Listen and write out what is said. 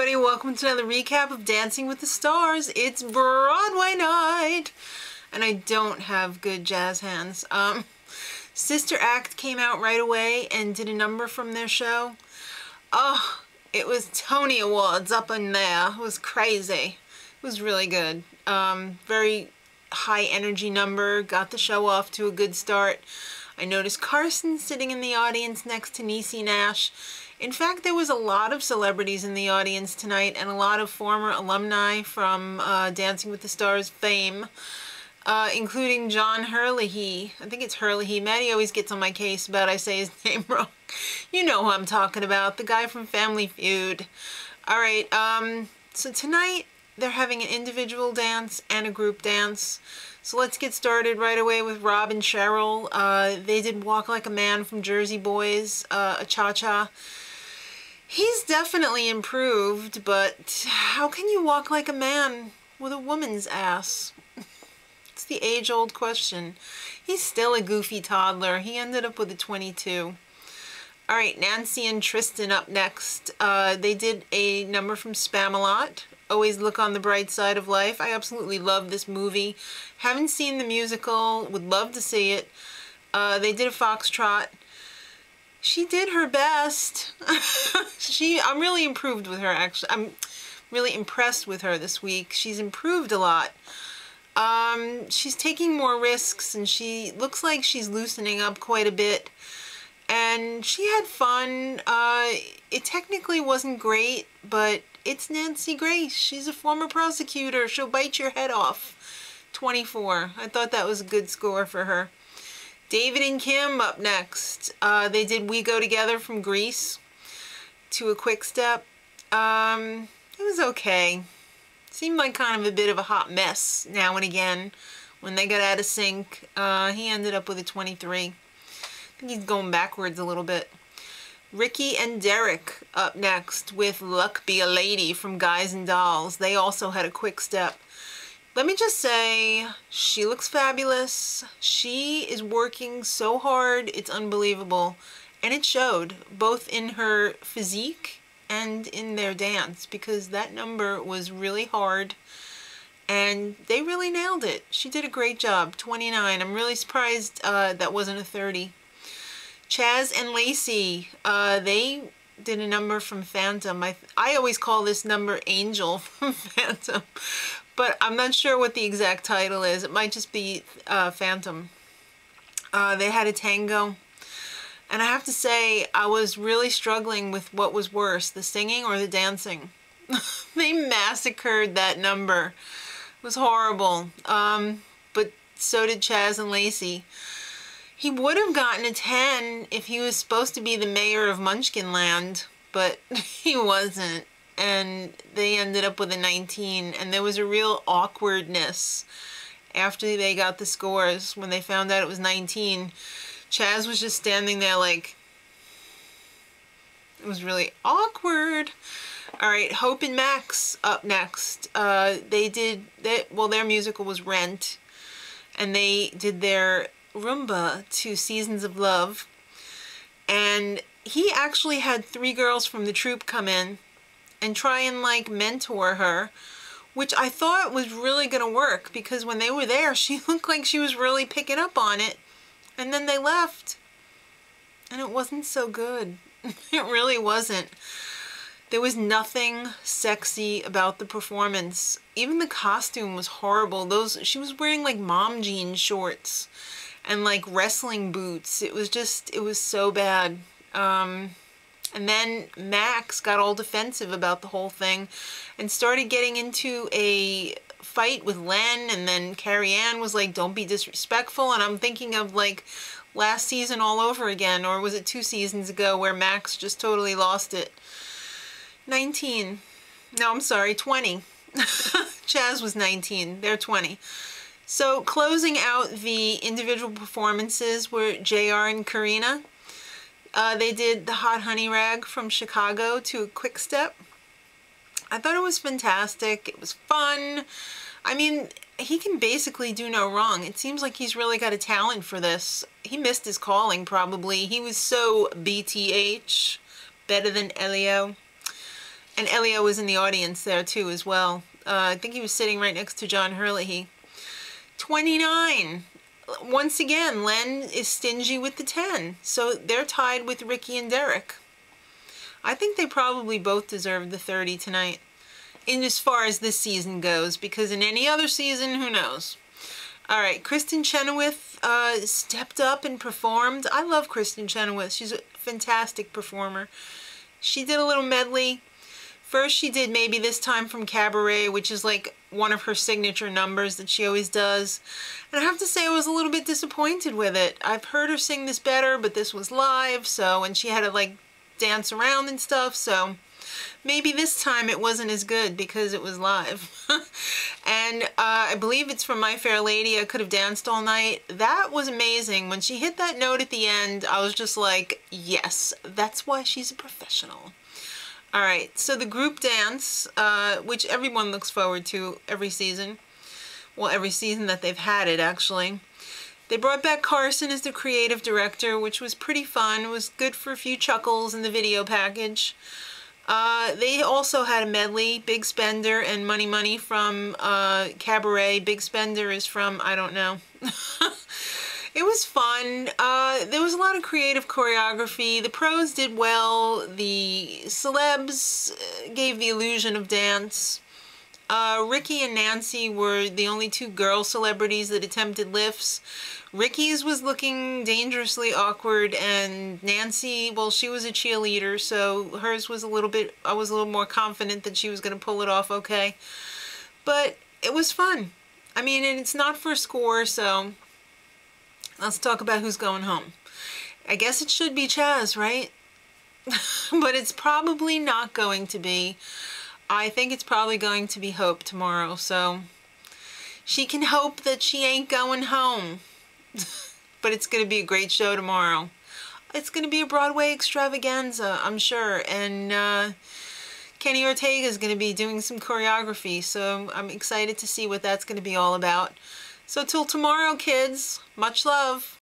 everybody, welcome to another recap of Dancing with the Stars. It's Broadway night, and I don't have good jazz hands. Sister Act came out right away and did a number from their show. Oh, it was Tony Awards up in there. It was crazy. It was really good. Very high energy number, got the show off to a good start. I noticed Carson sitting in the audience next to Niecy Nash. In fact, there was a lot of celebrities in the audience tonight and a lot of former alumni from Dancing with the Stars fame, including John Herlihy. I think it's Herlihy. Maddie always gets on my case about I say his name wrong. You know who I'm talking about, the guy from Family Feud. All right, so tonight they're having an individual dance and a group dance. So let's get started right away with Rob and Cheryl. They did Walk Like a Man from Jersey Boys, a cha-cha. He's definitely improved, but how can you walk like a man with a woman's ass? It's the age-old question. He's still a goofy toddler. He ended up with a 22. All right, Nancy and Tristan up next. They did a number from Spamalot, Always Look on the Bright Side of Life. I absolutely love this movie. Haven't seen the musical, would love to see it. They did a foxtrot. She did her best. I'm really improved with her, actually. I'm really impressed with her this week. She's improved a lot. She's taking more risks, and she looks like she's loosening up quite a bit. And she had fun. It technically wasn't great, but it's Nancy Grace. She's a former prosecutor. She'll bite your head off. 24. I thought that was a good score for her. David and Kim up next. They did We Go Together from Grease to a quick step. It was okay. Seemed like kind of a bit of a hot mess now and again when they got out of sync. He ended up with a 23. I think he's going backwards a little bit. Ricky and Derek up next with Luck Be a Lady from Guys and Dolls. They also had a quick step. Let me just say, she looks fabulous. She is working so hard, it's unbelievable. And it showed, both in her physique and in their dance, because that number was really hard. And they really nailed it. She did a great job, 29. I'm really surprised that wasn't a 30. Chaz and Lacey, they did a number from Phantom. I always call this number Angel from Phantom. But I'm not sure what the exact title is. It might just be Phantom. They had a tango. And I have to say, I was really struggling with what was worse, the singing or the dancing. They massacred that number. It was horrible. But so did Chaz and Lacey. He would have gotten a 10 if he was supposed to be the mayor of Munchkinland, but he wasn't. And they ended up with a 19, and there was a real awkwardness after they got the scores. When they found out it was 19, Chaz was just standing there like, it was really awkward. All right, Hope and Max up next. Their musical was Rent, and they did their rumba to Seasons of Love, and he actually had 3 girls from the troupe come in and try and like mentor her, which I thought was really gonna work, because when they were there she looked like she was really picking up on it, and then they left and it wasn't so good. It really wasn't. There was nothing sexy about the performance. Even the costume was horrible. She was wearing like mom jean shorts and like wrestling boots. It was so bad. And then Max got all defensive about the whole thing and started getting into a fight with Len, and then Carrie Ann was like, don't be disrespectful. And I'm thinking of like last season all over again, or was it 2 seasons ago, where Max just totally lost it. 19. No, I'm sorry, 20. Chaz was 19. They're 20. So closing out the individual performances were JR and Karina. They did the Hot Honey Rag from Chicago to a quick step. I thought it was fantastic. It was fun. I mean, he can basically do no wrong. It seems like he's really got a talent for this. He missed his calling, probably. He was so BTH, better than Elio. And Elio was in the audience there too as well. I think he was sitting right next to John Hurley. 29. Once again, Len is stingy with the 10. So they're tied with Ricky and Derek. I think they probably both deserved the 30 tonight. In as far as this season goes. Because in any other season, who knows? Alright, Kristen Chenoweth stepped up and performed. I love Kristen Chenoweth. She's a fantastic performer. She did a little medley. First she did Maybe This Time from Cabaret, which is like one of her signature numbers that she always does. And I have to say I was a little bit disappointed with it. I've heard her sing this better, but this was live, so, and she had to like dance around and stuff, so maybe this time it wasn't as good because it was live. And I believe it's from My Fair Lady, I Could Have Danced All Night. That was amazing. When she hit that note at the end, I was just like, yes, that's why she's a professional. Alright, so the group dance, which everyone looks forward to every season. Well, every season that they've had it, actually. They brought back Carson as the creative director, which was pretty fun. It was good for a few chuckles in the video package. They also had a medley, Big Spender and Money Money from Cabaret. Big Spender is from, I don't know. It was fun. There was a lot of creative choreography. The pros did well. The celebs gave the illusion of dance. Ricky and Nancy were the only two girl celebrities that attempted lifts. Ricky's was looking dangerously awkward, and Nancy, well, she was a cheerleader, so hers was a little bit, I was a little more confident that she was going to pull it off okay. But it was fun. I mean, and it's not for a score, so let's talk about who's going home. I guess it should be Chaz, right? But it's probably not going to be. I think it's probably going to be Hope tomorrow, so she can hope that she ain't going home. But it's going to be a great show tomorrow. It's going to be a Broadway extravaganza, I'm sure, and Kenny Ortega is going to be doing some choreography, so I'm excited to see what that's going to be all about. So till tomorrow, kids, much love.